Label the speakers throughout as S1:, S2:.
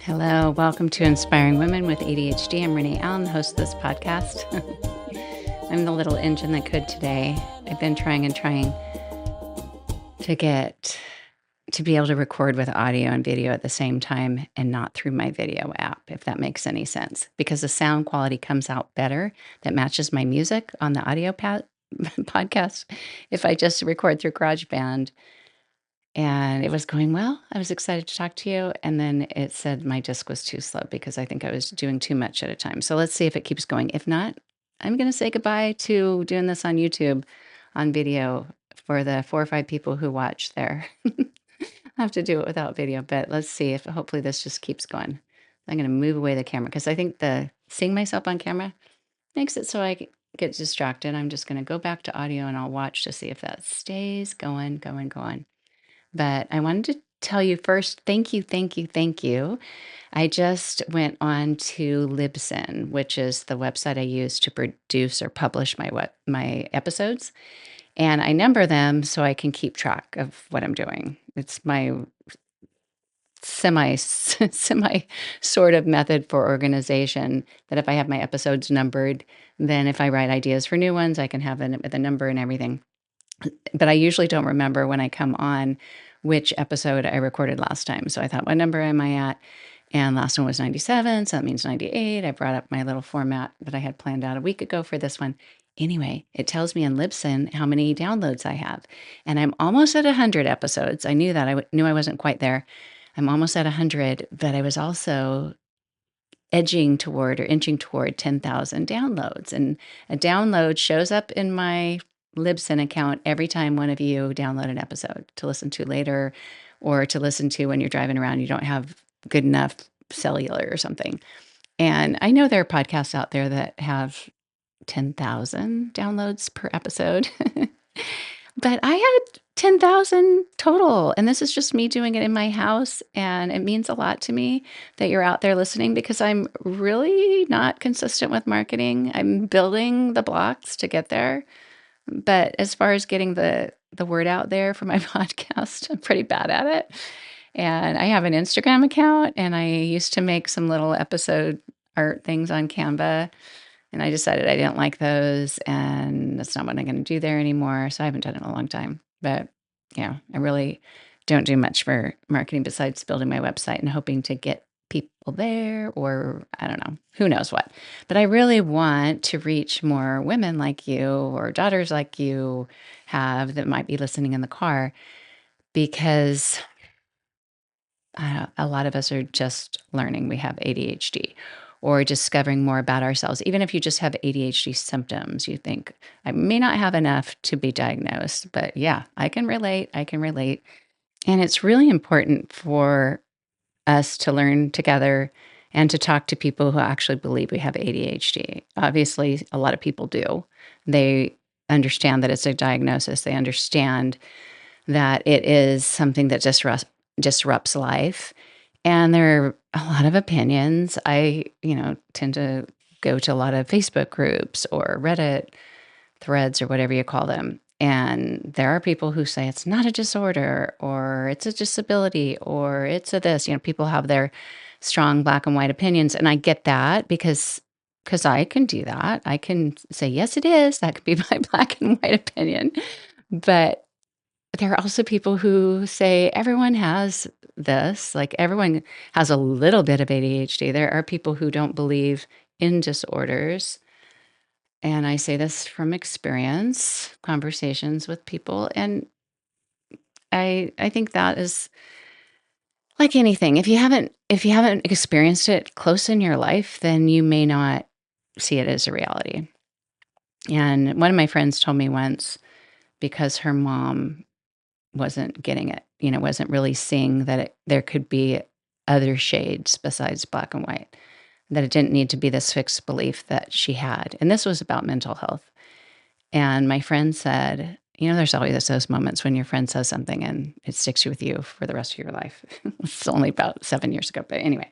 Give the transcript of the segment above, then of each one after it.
S1: Hello, welcome to Inspiring Women with ADHD. I'm Renee, the host of this podcast. I'm the little engine that could today. I've been trying to be able to record with audio and video at the same time and not through my video app, if that makes any sense, because the sound quality comes out better that matches my music on the audio podcast if I just record through GarageBand. And it was going well. I was excited to talk to you. And then it said my disk was too slow because I think I was doing too much at a time. So let's see if it keeps going. If not, I'm going to say goodbye to doing this on YouTube on video for the 4 or 5 people who watch there. I have to do it without video, but let's see if hopefully this just keeps going. I'm going to move away the camera because I think the seeing myself on camera makes it so I get distracted. I'm just going to go back to audio and I'll watch to see if that stays going. But I wanted to tell you first, thank you. I just went on to Libsyn, which is the website I use to produce or publish my episodes. And I number them so I can keep track of what I'm doing. It's my semi sort of method for organization that if I have my episodes numbered, then if I write ideas for new ones, I can have them with a number and everything. But I usually don't remember when I come on which episode I recorded last time. So I thought, what number am I at? And last one was 97, so that means 98. I brought up my little format that I had planned out a week ago for this one. Anyway, it tells me in Libsyn how many downloads I have. And I'm almost at 100 episodes. I knew that. I knew I wasn't quite there. I'm almost at 100, but I was also inching toward 10,000 downloads. And a download shows up in my Libsyn account every time one of you download an episode to listen to later or to listen to when you're driving around, you don't have good enough cellular or something. And I know there are podcasts out there that have 10,000 downloads per episode, but I had 10,000 total. And this is just me doing it in my house. And it means a lot to me that you're out there listening because I'm really not consistent with marketing. I'm building the blocks to get there. But as far as getting the word out there for my podcast, I'm pretty bad at it. And I have an Instagram account and I used to make some little episode art things on Canva. And I decided I didn't like those and that's not what I'm going to do there anymore. So I haven't done it in a long time. But yeah, I really don't do much for marketing besides building my website and hoping to get people there or I don't know, who knows what. But I really want to reach more women like you or daughters like you have that might be listening in the car because a lot of us are just learning we have ADHD or discovering more about ourselves. Even if you just have ADHD symptoms, you think, I may not have enough to be diagnosed, but yeah, I can relate. And it's really important for us to learn together and to talk to people who actually believe we have ADHD. Obviously, a lot of people do. They understand that it's a diagnosis. They understand that it is something that disrupts life. And there are a lot of opinions. I, tend to go to a lot of Facebook groups or Reddit threads or whatever you call them. And there are people who say it's not a disorder or it's a disability or it's a this. People have their strong black and white opinions. And I get that because I can do that. I can say, yes, it is. That could be my black and white opinion. But there are also people who say everyone has this, like everyone has a little bit of ADHD. There are people who don't believe in disorders. And I say this from experience, conversations with people. And I think that is like anything. If you haven't experienced it close in your life, then you may not see it as a reality. And one of my friends told me once, because her mom wasn't getting it, wasn't really seeing that there could be other shades besides black and white, that it didn't need to be this fixed belief that she had. And this was about mental health. And my friend said, there's always those moments when your friend says something and it sticks with you for the rest of your life. It's only about 7 years ago. But anyway,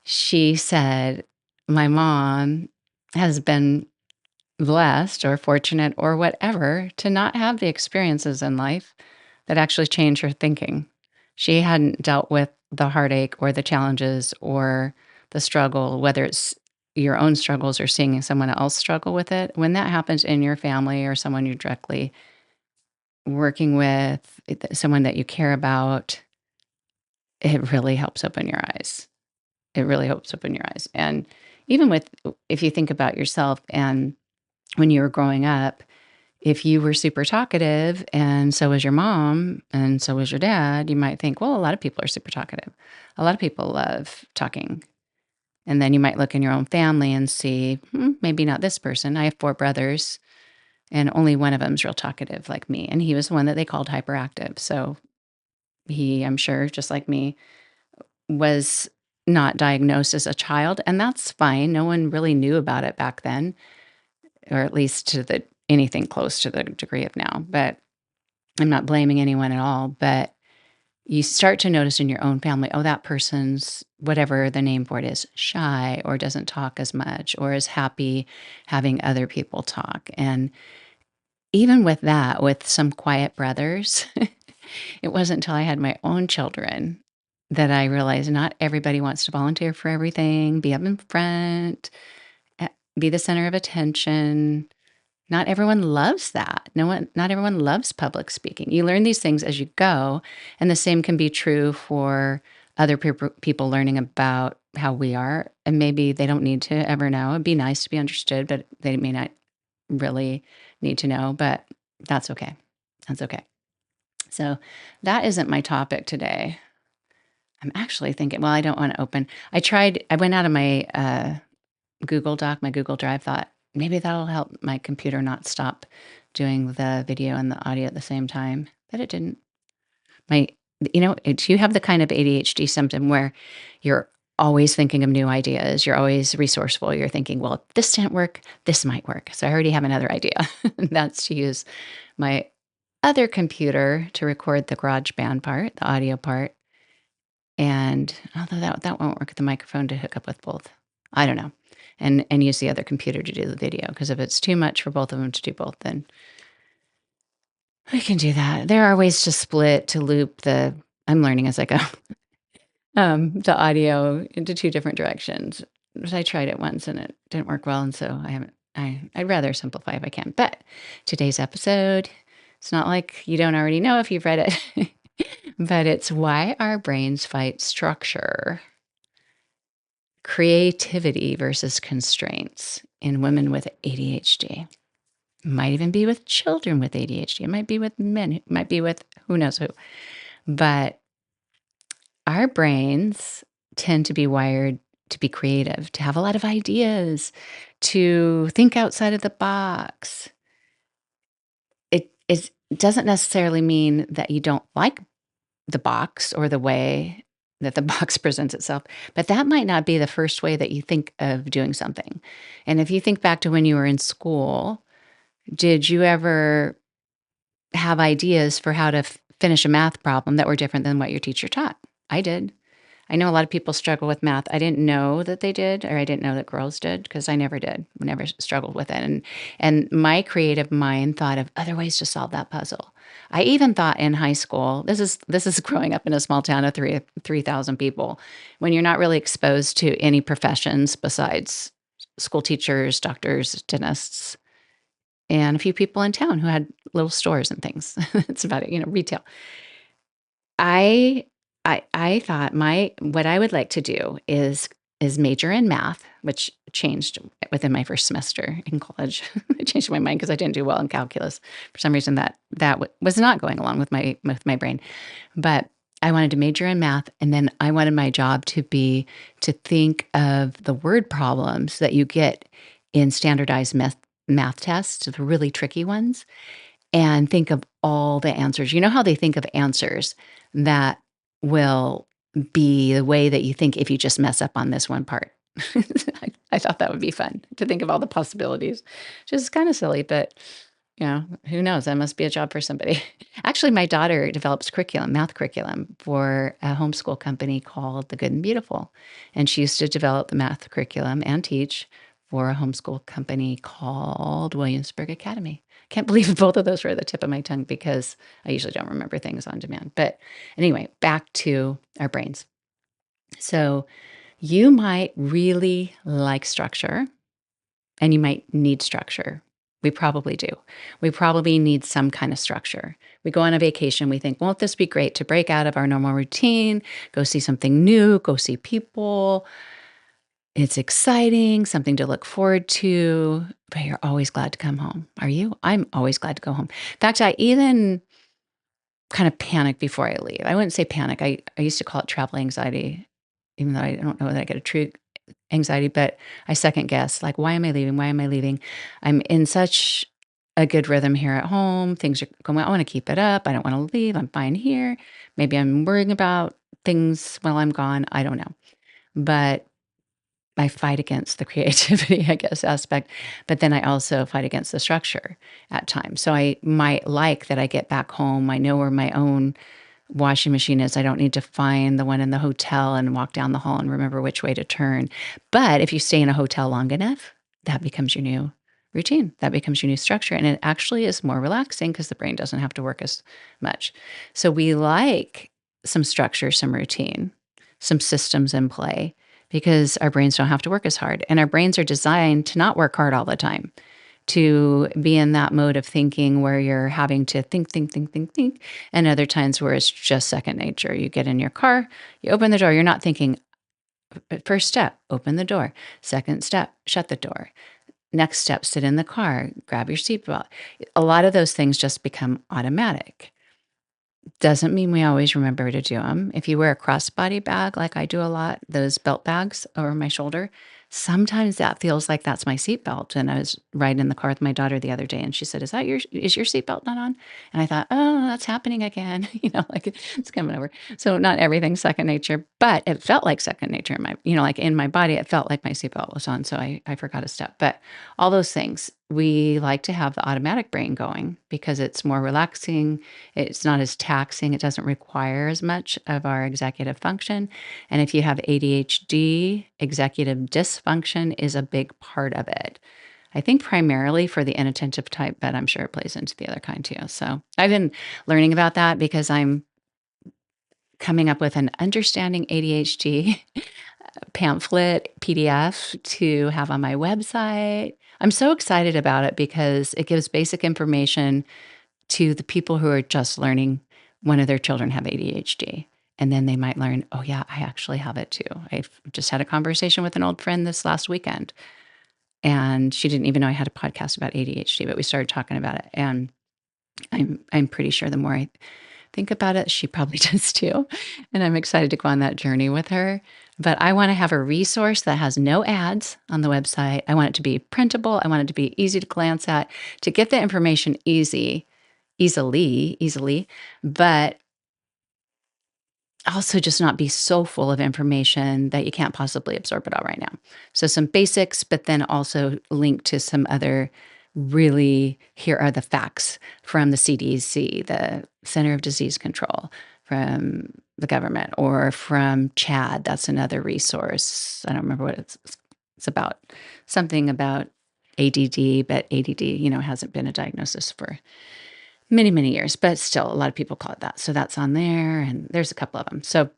S1: she said, my mom has been blessed or fortunate or whatever to not have the experiences in life that actually changed her thinking. She hadn't dealt with the heartache or the challenges or the struggle, whether it's your own struggles or seeing someone else struggle with it, when that happens in your family or someone you're directly working with, someone that you care about, it really helps open your eyes. It really helps open your eyes. And even with, if you think about yourself and when you were growing up, if you were super talkative and so was your mom and so was your dad, you might think, well, a lot of people are super talkative. A lot of people love talking. And then you might look in your own family and see, maybe not this person. I have 4 brothers, and only one of them's real talkative like me. And he was the one that they called hyperactive. So he, I'm sure, just like me, was not diagnosed as a child. And that's fine. No one really knew about it back then, or at least to the anything close to the degree of now. But I'm not blaming anyone at all. But you start to notice in your own family, oh, that person's, whatever the name for it is, shy or doesn't talk as much or is happy having other people talk. And even with that, with some quiet brothers, it wasn't until I had my own children that I realized not everybody wants to volunteer for everything, be up in front, eh, be the center of attention. Not everyone loves that. Not everyone loves public speaking. You learn these things as you go, and the same can be true for other people learning about how we are, and maybe they don't need to ever know. It'd be nice to be understood, but they may not really need to know, but that's okay. That's okay. So that isn't my topic today. I'm actually thinking, well, I don't want to open. I went out of my Google Doc, my Google Drive, thought maybe that'll help my computer not stop doing the video and the audio at the same time, but it didn't. My, do you have the kind of ADHD symptom where you're always thinking of new ideas? You're always resourceful. You're thinking, well, if this didn't work, this might work. So I already have another idea. And that's to use my other computer to record the GarageBand part, the audio part. And although that won't work with the microphone to hook up with both. I don't know. And use the other computer to do the video, because if it's too much for both of them to do both, then we can do that. There are ways to split, to loop the I'm learning as I go, the audio into 2 different directions. But I tried it once and it didn't work well, and so I haven't I'd rather simplify if I can. But today's episode, it's not like you don't already know if you've read it, but it's why our brains fight structure, creativity versus constraints in women with ADHD. Might even be with children with ADHD. It might be with men. It might be with who knows who. But our brains tend to be wired to be creative, to have a lot of ideas, to think outside of the box. It doesn't necessarily mean that you don't like the box or the way that the box presents itself, but that might not be the first way that you think of doing something. And if you think back to when you were in school, did you ever have ideas for how to finish a math problem that were different than what your teacher taught? I did. I know a lot of people struggle with math. I didn't know that they did, or I didn't know that girls did, because I never did. I never struggled with it. And my creative mind thought of other ways to solve that puzzle. I even thought in high school, this is growing up in a small town of 3,000 people, when you're not really exposed to any professions besides school teachers, doctors, dentists, and a few people in town who had little stores and things. That's about it, retail. I I thought what I would like to do is major in math, which changed within my first semester in college. I changed my mind because I didn't do well in calculus. For some reason that was not going along with my brain. But I wanted to major in math, and then I wanted my job to be to think of the word problems that you get in standardized math tests, the really tricky ones, and think of all the answers. You know how they think of answers that will be the way that you think if you just mess up on this one part. I thought that would be fun to think of all the possibilities. Just kind of silly, but who knows? That must be a job for somebody. Actually, my daughter develops math curriculum for a homeschool company called The Good and Beautiful. And she used to develop the math curriculum and teach for a homeschool company called Williamsburg Academy. Can't believe both of those were at the tip of my tongue, because I usually don't remember things on demand. But anyway, back to our brains. So you might really like structure and you might need structure. We probably do. We probably need some kind of structure. We go on a vacation, we think, won't this be great to break out of our normal routine, go see something new, go see people. It's exciting, something to look forward to, but you're always glad to come home. Are you? I'm always glad to go home. In fact, I even kind of panic before I leave. I wouldn't say panic. I used to call it travel anxiety, even though I don't know that I get a true anxiety, but I second guess, like, why am I leaving? Why am I leaving? I'm in such a good rhythm here at home. Things are going well. I want to keep it up. I don't want to leave. I'm fine here. Maybe I'm worrying about things while I'm gone. I don't know. But I fight against the creativity, I guess, aspect, but then I also fight against the structure at times. So I might like that I get back home. I know where my own washing machine is. I don't need to find the one in the hotel and walk down the hall and remember which way to turn. But if you stay in a hotel long enough, that becomes your new routine. That becomes your new structure. And it actually is more relaxing because the brain doesn't have to work as much. So we like some structure, some routine, some systems in play because our brains don't have to work as hard. And our brains are designed to not work hard all the time, to be in that mode of thinking where you're having to think, and other times where it's just second nature. You get in your car, you open the door, you're not thinking, first step, open the door. Second step, shut the door. Next step, sit in the car, grab your seatbelt. A lot of those things just become automatic. Doesn't mean we always remember to do them. If you wear a crossbody bag, like I do a lot, those belt bags over my shoulder, sometimes that feels like that's my seatbelt. And I was riding in the car with my daughter the other day, and she said, is your seatbelt not on?" And I thought, "Oh, that's happening again." Like it's coming over. So not everything's second nature, but it felt like second nature in my, like in my body, it felt like my seatbelt was on. So I forgot a step. But all those things, we like to have the automatic brain going because it's more relaxing, it's not as taxing. It doesn't require as much of our executive function. And if you have ADHD, executive dysfunction is a big part of it. I think primarily for the inattentive type, but I'm sure it plays into the other kind too. So I've been learning about that because I'm coming up with an understanding ADHD pamphlet PDF to have on my website. I'm so excited about it because it gives basic information to the people who are just learning one of their children have ADHD. And then they might learn, oh, yeah, I actually have it too. I've just had a conversation with an old friend this last weekend, and she didn't even know I had a podcast about ADHD, but we started talking about it. And I'm pretty sure the more I think about it, she probably does too. And I'm excited to go on that journey with her. But I want to have a resource that has no ads on the website. I want it to be printable. I want it to be easy to glance at, to get the information easily, but also just not be so full of information that you can't possibly absorb it all right now. So some basics, but then also link to some other really, here are the facts from the CDC, the Center of Disease Control, from the government, or from Chad. That's another resource. I don't remember what it's about. Something about ADD, but ADD, hasn't been a diagnosis for many, many years, but still a lot of people call it that. So that's on there, and there's a couple of them. So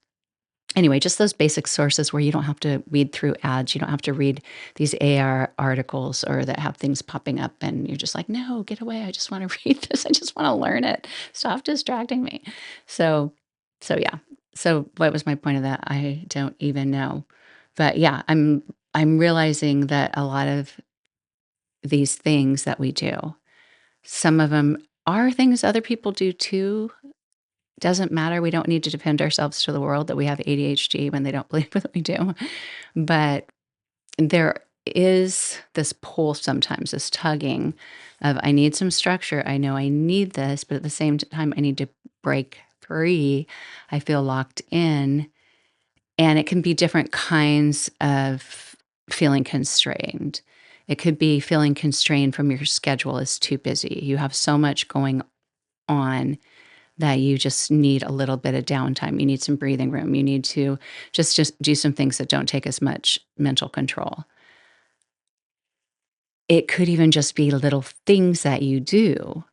S1: anyway, just those basic sources where you don't have to weed through ads. You don't have to read these AR articles or that have things popping up and you're just like, no, get away. I just want to read this. I just want to learn it. Stop distracting me. So, so yeah. So what was my point of that? I don't even know. But yeah, I'm realizing that a lot of these things that we do, some of them are things other people do too. Doesn't matter. We don't need to defend ourselves to the world that we have ADHD when they don't believe that we do. But there is this pull sometimes, this tugging of, I need some structure. I know I need this, but at the same time, I need to break free. I feel locked in. And it can be different kinds of feeling constrained. It could be feeling constrained from your schedule is too busy. You have so much going on that you just need a little bit of downtime. You need some breathing room. You need to just do some things that don't take as much mental control. It could even just be little things that you do.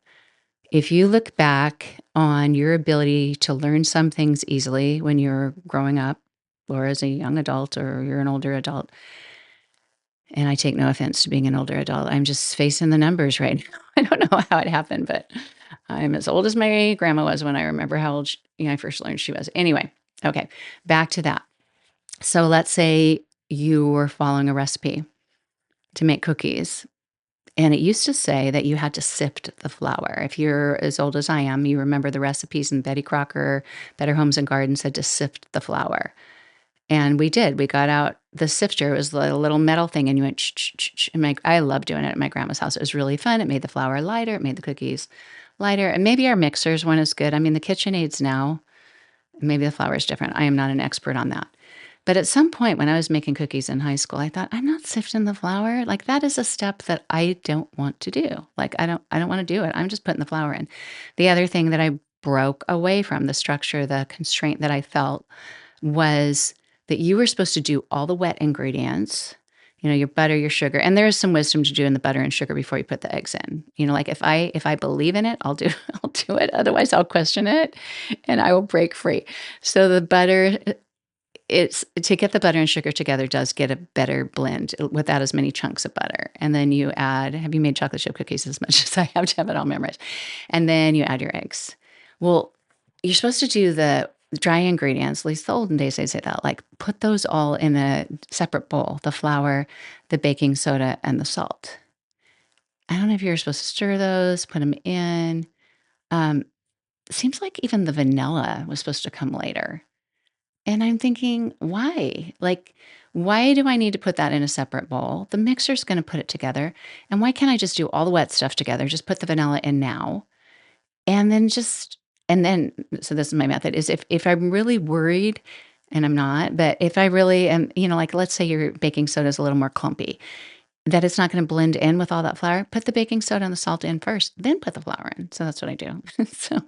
S1: If you look back on your ability to learn some things easily when you're growing up, or as a young adult or you're an older adult. And I take no offense to being an older adult. I'm just facing the numbers right now. I don't know how it happened, but I'm as old as my grandma was when I remember how old I first learned she was. Anyway, okay, back to that. So let's say you were following a recipe to make cookies. And it used to say that you had to sift the flour. If you're as old as I am, you remember the recipes in Betty Crocker, Better Homes and Gardens said to sift the flour. And we did. We got out the sifter. It was a little metal thing, and you went, ch ch ch ch. And I love doing it at my grandma's house. It was really fun. It made the flour lighter. It made the cookies lighter. And maybe our mixers weren't as good. I mean, the KitchenAids now, maybe the flour is different. I am not an expert on that. But at some point when I was making cookies in high school, I thought, I'm not sifting the flour. Like that is a step that I don't want to do. Like I don't want to do it. I'm just putting the flour in. The other thing that I broke away from the structure, the constraint that I felt was that you were supposed to do all the wet ingredients, your butter, your sugar, and there is some wisdom to doing the butter and sugar before you put the eggs in. Like if I believe in it, I'll do I'll do it. Otherwise, I'll question it and I will break free. So the butter, it's to get the butter and sugar together does get a better blend without as many chunks of butter. And then you add, have you made chocolate chip cookies as much as I have to have it all memorized? And then you add your eggs. Well, you're supposed to do the dry ingredients, at least the olden days they say that, like put those all in a separate bowl, the flour, the baking soda, and the salt. I don't know if you're supposed to stir those, put them in. Um, Seems like even the vanilla was supposed to come later. And I'm thinking, why? Like, why do I need to put that in a separate bowl? The mixer's going to put it together. And why can't I just do all the wet stuff together? Just put the vanilla in now. And then so this is my method is if I'm really worried, and I'm not, but if I really am, like let's say your baking soda is a little more clumpy, that it's not going to blend in with all that flour, put the baking soda and the salt in first, then put the flour in. So that's what I do. So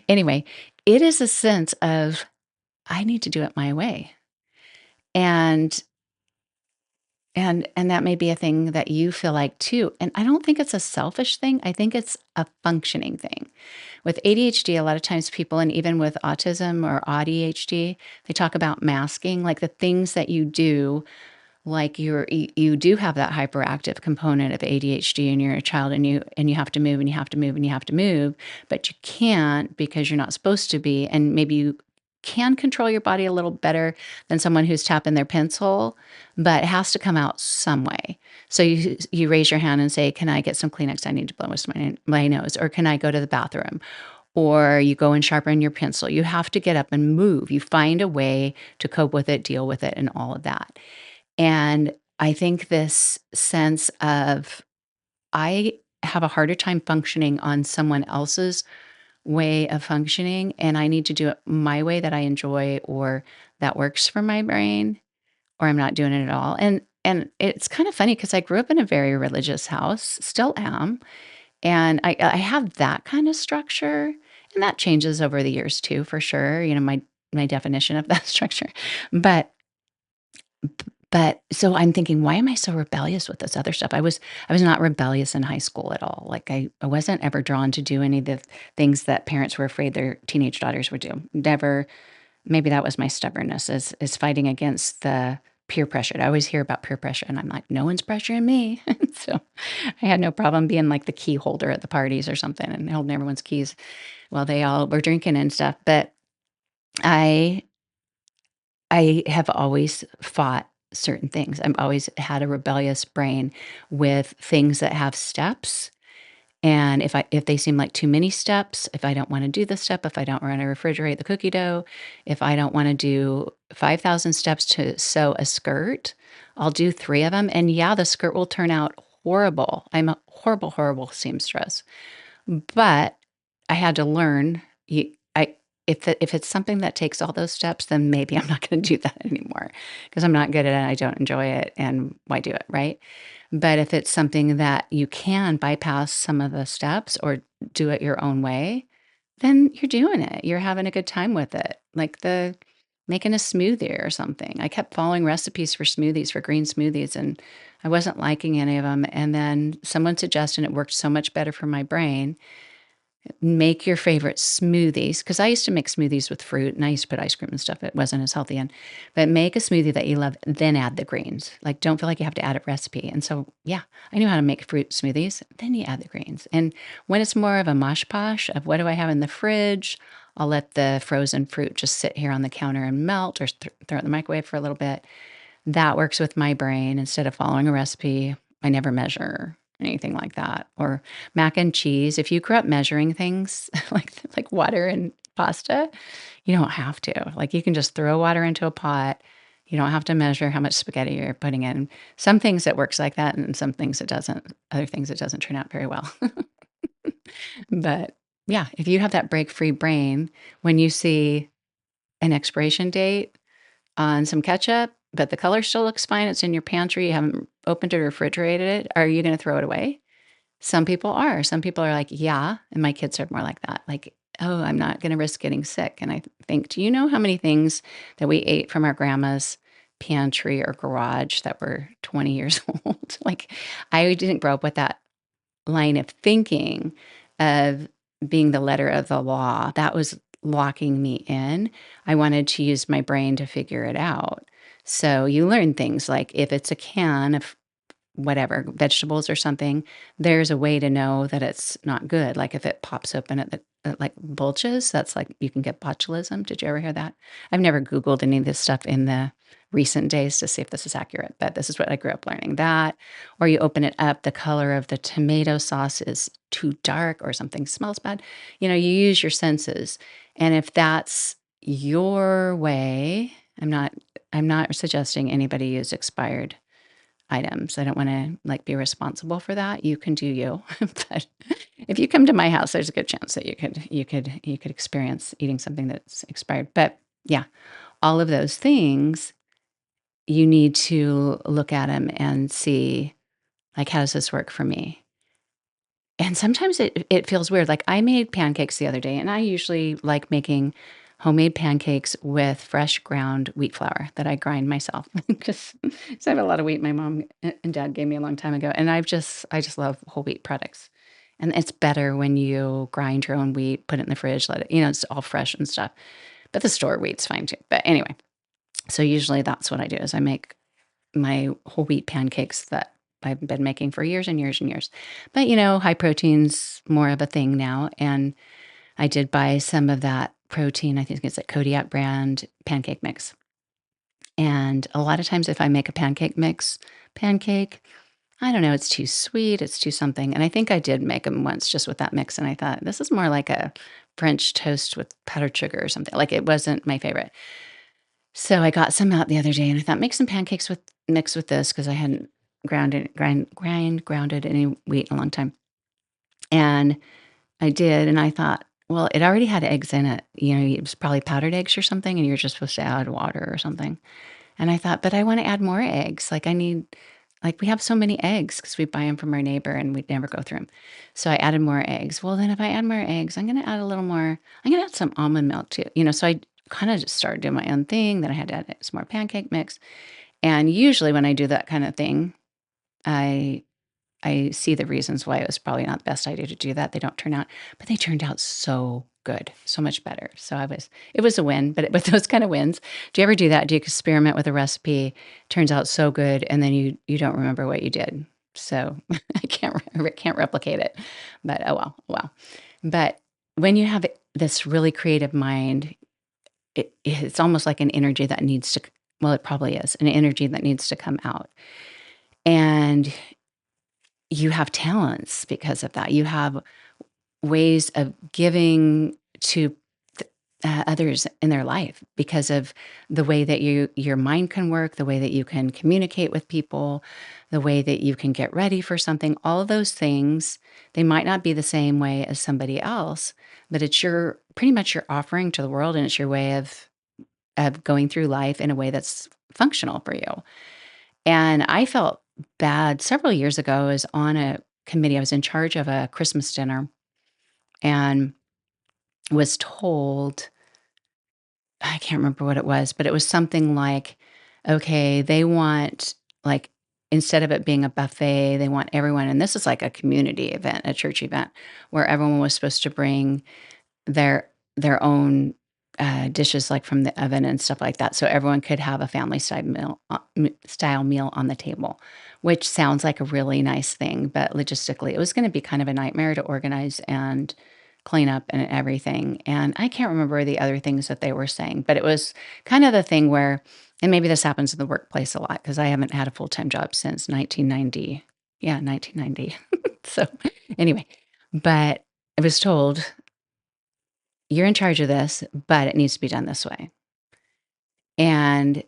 S1: anyway, it is a sense of I need to do it my way. And that may be a thing that you feel like too. And I don't think it's a selfish thing. I think it's a functioning thing. With ADHD, a lot of times people, and even with autism or ADHD, they talk about masking, like the things that you do, like you do have that hyperactive component of ADHD and you're a child and you have to move and you have to move and you have to move, but you can't because you're not supposed to be. And maybe you can control your body a little better than someone who's tapping their pencil, but it has to come out some way. So you raise your hand and say, "Can I get some Kleenex? I need to blow my nose," or "Can I go to the bathroom?" Or you go and sharpen your pencil. You have to get up and move. You find a way to cope with it, deal with it, and all of that. And I think this sense of I have a harder time functioning on someone else's way of functioning, and I need to do it my way that I enjoy or that works for my brain, or I'm not doing it at all. And it's kind of funny because I grew up in a very religious house, still am, and I have that kind of structure, and that changes over the years too, for sure. My definition of that structure, but but so I'm thinking, why am I so rebellious with this other stuff? I was not rebellious in high school at all. Like I wasn't ever drawn to do any of the things that parents were afraid their teenage daughters would do. Never. Maybe that was my stubbornness is fighting against the peer pressure. I always hear about peer pressure and I'm like, no one's pressuring me. So I had no problem being like the key holder at the parties or something and holding everyone's keys while they all were drinking and stuff. But I I have always fought certain things. I've always had a rebellious brain with things that have steps. And if they seem like too many steps, if I don't want to do the step, if I don't want to refrigerate the cookie dough, if I don't want to do 5,000 steps to sew a skirt, I'll do 3 of them. And yeah, the skirt will turn out horrible. I'm a horrible, horrible seamstress. But I had to learn, you I if it's something that takes all those steps, then maybe I'm not gonna do that anymore because 'cause I'm not good at it, I don't enjoy it, and why do it, right? But if it's something that you can bypass some of the steps or do it your own way, then you're doing it. You're having a good time with it, like the making a smoothie or something. I kept following recipes for smoothies, for green smoothies, and I wasn't liking any of them. And then someone suggested it worked so much better for my brain Make your favorite smoothies, because I used to make smoothies with fruit, and I used to put ice cream and stuff it wasn't as healthy in, but make a smoothie that you love, then add the greens. Like, don't feel like you have to add a recipe, and so, yeah, I knew how to make fruit smoothies, then you add the greens, and when it's more of a mosh posh of what do I have in the fridge, I'll let the frozen fruit just sit here on the counter and melt or throw it in the microwave for a little bit. That works with my brain instead of following a recipe. I never measure anything like that. Or mac and cheese. If you grew up measuring things like water and pasta, you don't have to. Like you can just throw water into a pot. You don't have to measure how much spaghetti you're putting in. Some things it works like that, and some things it doesn't. Other things it doesn't turn out very well. But yeah, if you have that break free brain, when you see an expiration date on some ketchup, but the color still looks fine. It's in your pantry. You haven't opened it or refrigerated it. Are you going to throw it away? Some people are. Some people are like, yeah. And my kids are more like that. Like, oh, I'm not going to risk getting sick. And I think, do you know how many things that we ate from our grandma's pantry or garage that were 20 years old? Like, I didn't grow up with that line of thinking of being the letter of the law. That was locking me in. I wanted to use my brain to figure it out. So you learn things like if it's a can of whatever, vegetables or something, there's a way to know that it's not good. Like if it pops open at the like bulges, that's like you can get botulism. Did you ever hear that? I've never Googled any of this stuff in the recent days to see if this is accurate, but this is what I grew up learning that. Or you open it up, the color of the tomato sauce is too dark or something smells bad. You know, you use your senses. And if that's your way, I'm not suggesting anybody use expired items. I don't wanna, like, be responsible for that. You can do you. But if you come to my house, there's a good chance that you could experience eating something that's expired. But, yeah, all of those things, you need to look at them and see, like, "How does this work for me?" And sometimes it feels weird. Like, I made pancakes the other day, and I usually like making homemade pancakes with fresh ground wheat flour that I grind myself because I have a lot of wheat my mom and dad gave me a long time ago, and I just love whole wheat products. And it's better when you grind your own wheat, put it in the fridge, let it, it's all fresh and stuff. But the store wheat's fine too. But anyway, so usually that's what I do is I make my whole wheat pancakes that I've been making for years and years and years. But, high protein's more of a thing now, and I did buy some of that protein, I think it's a Kodiak brand pancake mix. And a lot of times if I make a pancake, I don't know, it's too sweet, it's too something, and I think I did make them once just with that mix, and I thought, "This is more like a French toast with powdered sugar or something." Like, it wasn't my favorite. So I got some out the other day and I thought, make some pancakes with mix with this because I hadn't grounded any wheat in a long time. And I did, and I thought, well, it already had eggs in it. It was probably powdered eggs or something, and you're just supposed to add water or something. And I thought, but I want to add more eggs. Like we have so many eggs because we buy them from our neighbor and we'd never go through them. So I added more eggs. Well, then if I add more eggs, I'm going to add a little more, I'm going to add some almond milk too. So I kind of just started doing my own thing. Then I had to add some more pancake mix. And usually when I do that kind of thing, I I see the reasons why it was probably not the best idea to do that. They don't turn out, but they turned out so good, so much better. So it was a win, but with those kind of wins, do you ever do that? Do you experiment with a recipe, turns out so good, and then you don't remember what you did? So I can't replicate it, but oh well, oh well. But when you have this really creative mind, it's almost like an energy that needs to, well, it probably is an energy that needs to come out. And you have talents because of that. You have ways of giving to others in their life because of the way that your mind can work, the way that you can communicate with people, the way that you can get ready for something. All of those things, they might not be the same way as somebody else, but it's your pretty much your offering to the world, and it's your way of going through life in a way that's functional for you. And I felt bad several years ago. I was on a committee. I was in charge of a Christmas dinner and was told, I can't remember what it was, but it was something like, okay, they want like instead of it being a buffet, they want everyone, and this is like a community event, a church event, where everyone was supposed to bring their own, dishes, like, from the oven and stuff like that, so everyone could have a family style meal on the table, which sounds like a really nice thing, but logistically, it was gonna be kind of a nightmare to organize and clean up and everything, and I can't remember the other things that they were saying, but it was kind of the thing where, and maybe this happens in the workplace a lot because I haven't had a full-time job since 1990. Yeah, 1990. So, anyway, but I was told, "You're in charge of this, but it needs to be done this way." And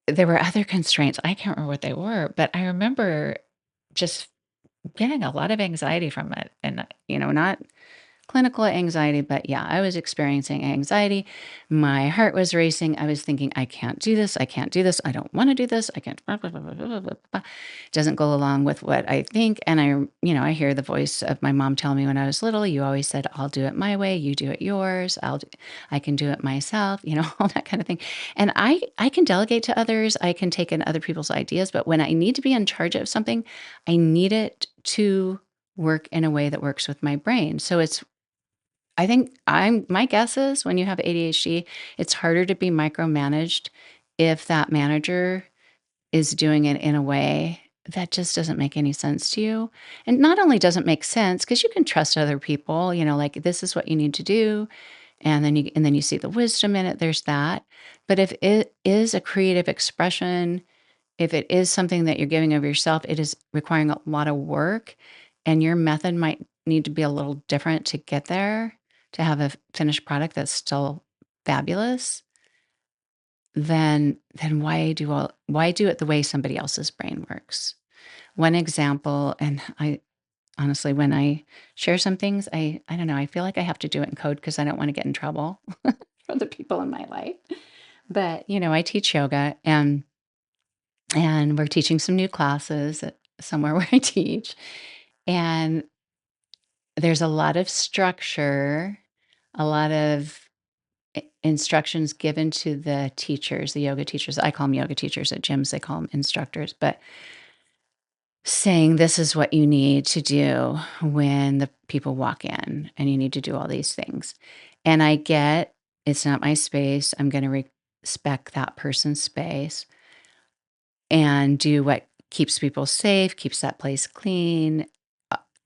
S1: there were other constraints, I can't remember what they were, but I remember just getting a lot of anxiety from it, and, not clinical anxiety, but yeah, I was experiencing anxiety. My heart was racing. I was thinking, I can't do this. I can't do this. I don't want to do this. I can't. Blah, blah, blah, blah, blah, blah, blah, blah. Doesn't go along with what I think. And I hear the voice of my mom tell me when I was little, you always said, I'll do it my way. You do it yours. I can do it myself, all that kind of thing. And I can delegate to others. I can take in other people's ideas. But when I need to be in charge of something, I need it to work in a way that works with my brain. So I think my guess is when you have ADHD, it's harder to be micromanaged if that manager is doing it in a way that just doesn't make any sense to you. And not only doesn't make sense, because you can trust other people, like this is what you need to do, and then you see the wisdom in it, there's that. But if it is a creative expression, if it is something that you're giving of yourself, it is requiring a lot of work, and your method might need to be a little different to get there, to have a finished product that's still fabulous, then why do it the way somebody else's brain works? One example, and I honestly, when I share some things, I don't know, I feel like I have to do it in code because I don't wanna get in trouble for the people in my life. But, I teach yoga, and we're teaching some new classes at somewhere where I teach, and there's a lot of structure, a lot of instructions given to the teachers, the yoga teachers. I call them yoga teachers at gyms, they call them instructors, but saying this is what you need to do when the people walk in and you need to do all these things. And I get it's not my space. I'm going to respect that person's space and do what keeps people safe, keeps that place clean,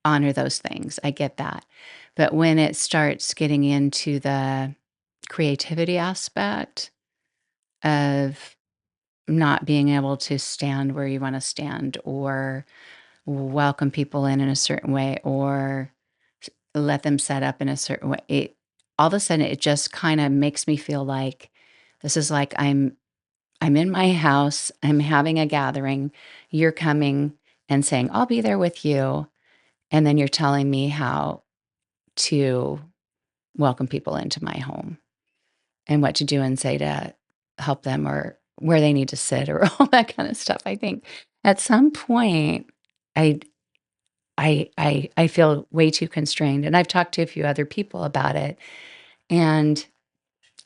S1: honor those things. I get that. But when it starts getting into the creativity aspect of not being able to stand where you want to stand or welcome people in a certain way or let them set up in a certain way, all of a sudden it just kind of makes me feel like this is like I'm in my house, I'm having a gathering, you're coming and saying, "I'll be there with you," and then you're telling me how to welcome people into my home and what to do and say to help them or where they need to sit or all that kind of stuff. I think at some point, I I feel way too constrained, and I've talked to a few other people about it, and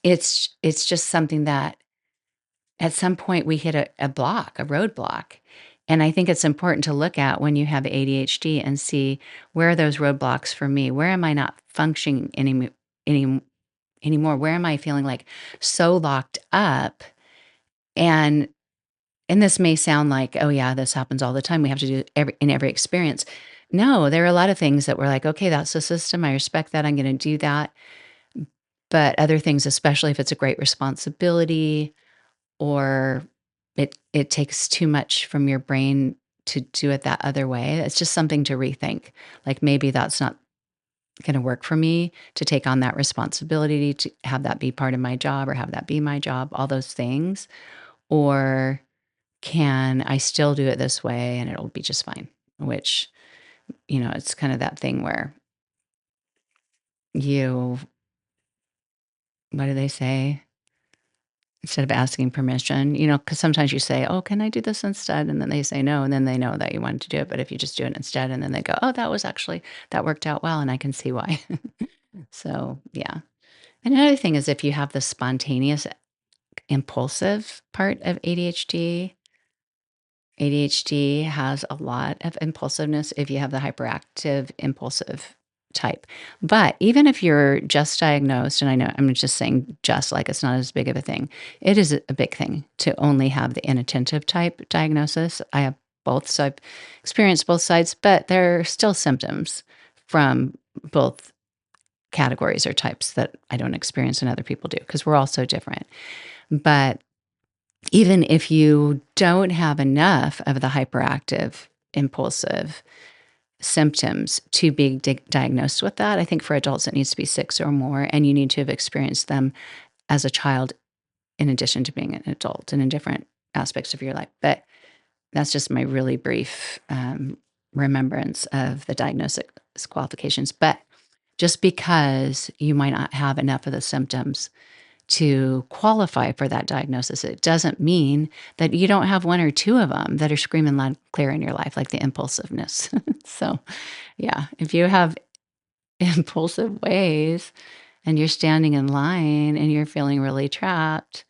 S1: it's just something that at some point we hit a roadblock. And I think it's important to look at when you have ADHD and see where are those roadblocks for me? Where am I not functioning any, anymore? Where am I feeling like so locked up? And and this may sound like, oh yeah, this happens all the time. We have to do in every experience. No, there are a lot of things that we're like, okay, that's the system. I respect that. I'm going to do that. But other things, especially if it's a great responsibility or it takes too much from your brain to do it that other way. It's just something to rethink. Like maybe that's not going to work for me to take on that responsibility to have that be part of my job or have that be my job, all those things. Or can I still do it this way and it'll be just fine? Which, it's kind of that thing where you, what do they say? Instead of asking permission, because sometimes you say, "Oh, can I do this instead?" And then they say no, and then they know that you wanted to do it. But if you just do it instead, and then they go, "Oh, that worked out well, and I can see why." So, yeah. And another thing is if you have the spontaneous, impulsive part of ADHD, ADHD has a lot of impulsiveness if you have the hyperactive impulsive type. But even if you're just diagnosed, and I know I'm just saying just like it's not as big of a thing, it is a big thing to only have the inattentive type diagnosis. I have both, so I've experienced both sides, but there are still symptoms from both categories or types that I don't experience and other people do because we're all so different. But even if you don't have enough of the hyperactive, impulsive symptoms to be diagnosed with that, I think for adults it needs to be 6 or more, and you need to have experienced them as a child in addition to being an adult and in different aspects of your life. But that's just my really brief remembrance of the diagnosis qualifications. But just because you might not have enough of the symptoms to qualify for that diagnosis, it doesn't mean that you don't have one or two of them that are screaming loud and clear in your life, like the impulsiveness. So, yeah, if you have impulsive ways and you're standing in line and you're feeling really trapped,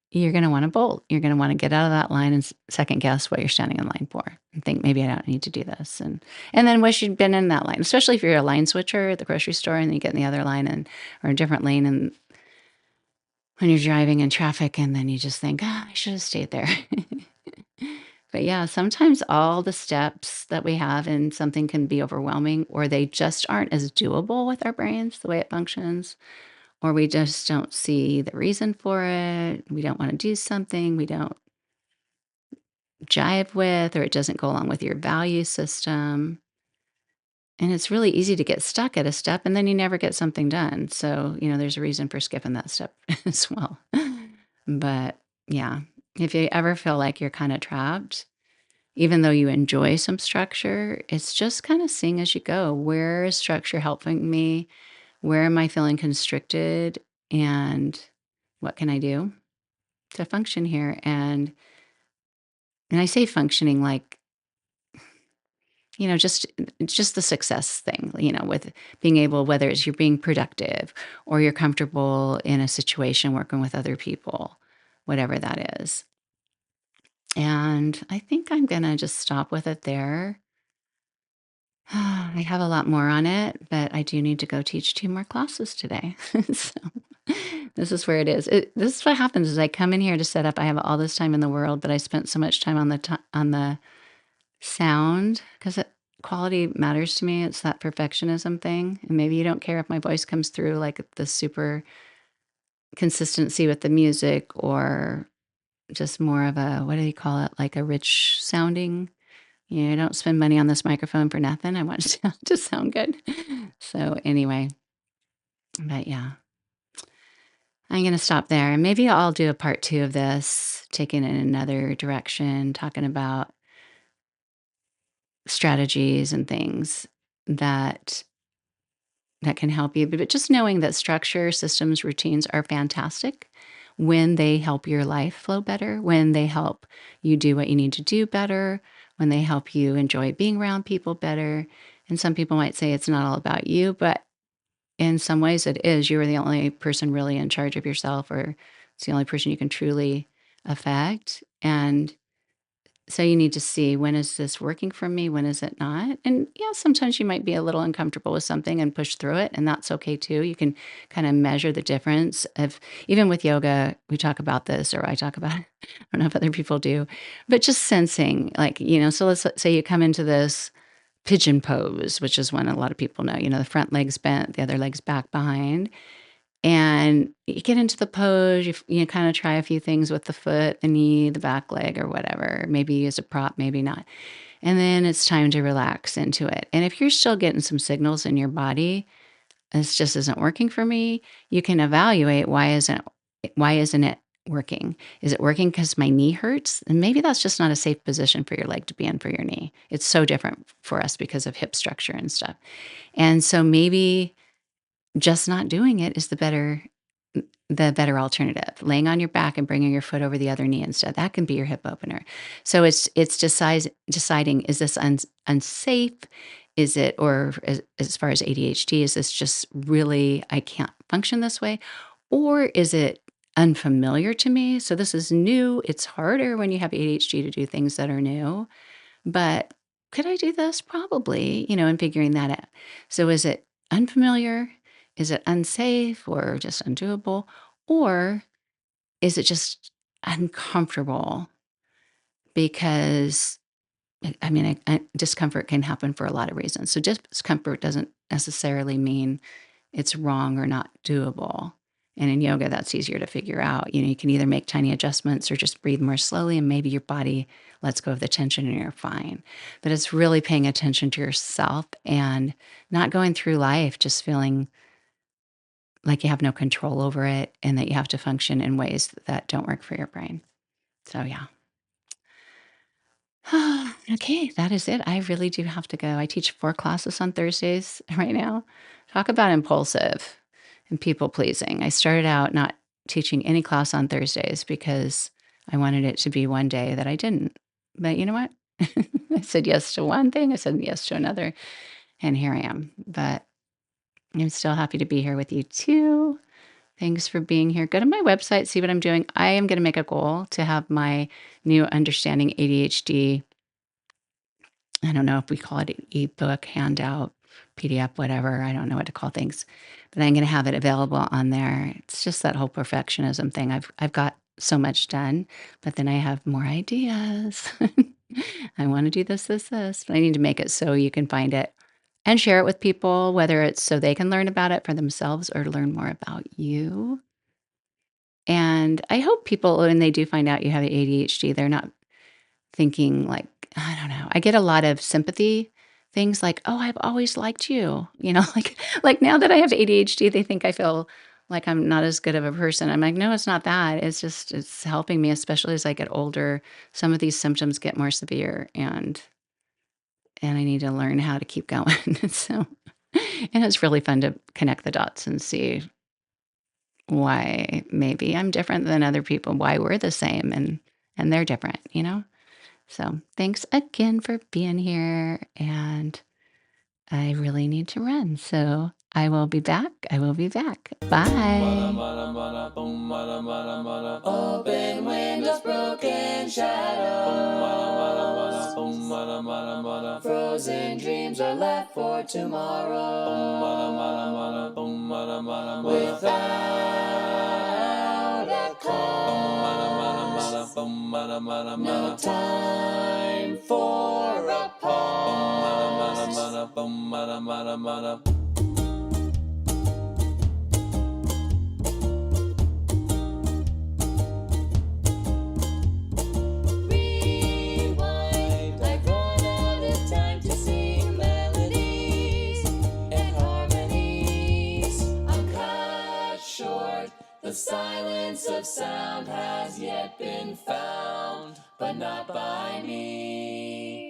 S1: you're going to want to bolt. You're going to want to get out of that line and second guess what you're standing in line for and think maybe I don't need to do this. And then wish you'd been in that line, especially if you're a line switcher at the grocery store and then you get in the other line and or a different lane and when you're driving in traffic and then you just think, I should have stayed there. But yeah, sometimes all the steps that we have in something can be overwhelming, or they just aren't as doable with our brains, the way it functions, or we just don't see the reason for it. We don't want to do something we don't jive with, or it doesn't go along with your value system. And it's really easy to get stuck at a step and then you never get something done. So, there's a reason for skipping that step as well. But yeah, if you ever feel like you're kind of trapped, even though you enjoy some structure, it's just kind of seeing as you go. Where is structure helping me? Where am I feeling constricted? And what can I do to function here? And I say functioning like, just the success thing, with being able, whether it's you're being productive or you're comfortable in a situation working with other people, whatever that is. And I think I'm going to just stop with it there. I have a lot more on it, but I do need to go teach 2 more classes today. So this is where it is. This is what happens is I come in here to set up. I have all this time in the world, but I spent so much time on the sound because quality matters to me. It's that perfectionism thing. And maybe you don't care if my voice comes through like the super consistency with the music or just more of a, what do you call it? Like a rich sounding. I don't spend money on this microphone for nothing. I want it to sound good. So anyway, but yeah, I'm going to stop there. And maybe I'll do a part 2 of this, taking it in another direction, talking about strategies and things that can help you. But just knowing that structure, systems, routines are fantastic when they help your life flow better, when they help you do what you need to do better, when they help you enjoy being around people better. And some people might say it's not all about you, but in some ways it is. You're the only person really in charge of yourself, or it's the only person you can truly affect. And so you need to see, when is this working for me? When is it not? And yeah, sometimes you might be a little uncomfortable with something and push through it, and that's okay too. You can kind of measure the difference of, even with yoga, we talk about this, or I talk about it. I don't know if other people do, but just sensing, like, so let's say you come into this pigeon pose, which is one a lot of people know, the front leg's bent, the other leg's back behind. And you get into the pose, you kind of try a few things with the foot, the knee, the back leg, or whatever. Maybe use a prop, maybe not. And then it's time to relax into it. And if you're still getting some signals in your body, this just isn't working for me, you can evaluate, why isn't it working? Is it working because my knee hurts? And maybe that's just not a safe position for your leg to be in for your knee. It's so different for us because of hip structure and stuff. And so maybe just not doing it is the better alternative. Laying on your back and bringing your foot over the other knee instead. That can be your hip opener. So it's deciding, is this unsafe? Is it, or as far as ADHD, is this just really, I can't function this way? Or is it unfamiliar to me. So this is new. It's harder when you have ADHD to do things that are new. But could I do this? Probably, and figuring that out. So is it unfamiliar? Is it unsafe or just undoable? Or is it just uncomfortable? Because I mean, discomfort can happen for a lot of reasons. So discomfort doesn't necessarily mean it's wrong or not doable. And in yoga, that's easier to figure out. You can either make tiny adjustments or just breathe more slowly, and maybe your body lets go of the tension and you're fine. But it's really paying attention to yourself and not going through life just feeling like you have no control over it and that you have to function in ways that don't work for your brain. So, yeah. Okay, that is it. I really do have to go. I teach 4 classes on Thursdays right now. Talk about impulsive and people pleasing. I started out not teaching any class on Thursdays because I wanted it to be one day that I didn't. But you know what? I said yes to one thing, I said yes to another, and here I am. But I'm still happy to be here with you too. Thanks for being here. Go to my website, see what I'm doing. I am going to make a goal to have my new Understanding ADHD. I don't know if we call it an ebook, handout, PDF, whatever. I don't know what to call things, but I'm going to have it available on there. It's just that whole perfectionism thing. I've got so much done, but then I have more ideas. I want to do this, but I need to make it so you can find it and share it with people, whether it's so they can learn about it for themselves or to learn more about you. And I hope people, when they do find out you have ADHD, they're not thinking like, I don't know. I get a lot of sympathy things like, "Oh, I've always liked you." Like now that I have ADHD, they think I feel like I'm not as good of a person. I'm like, "No, it's not that. It's just it's helping me, especially as I get older. Some of these symptoms get more severe and I need to learn how to keep going." So, and it's really fun to connect the dots and see why maybe I'm different than other people, why we're the same and they're different. So, thanks again for being here, and I really need to run, so I will be back. I will be back. Bye.
S2: Open windows, broken shadows. Frozen dreams are left for tomorrow. Without a cause, no time for a pause. Rewind, I've run out of time to sing melodies and harmonies. I'm cut short, the silence of sound has yet been found, but not by me.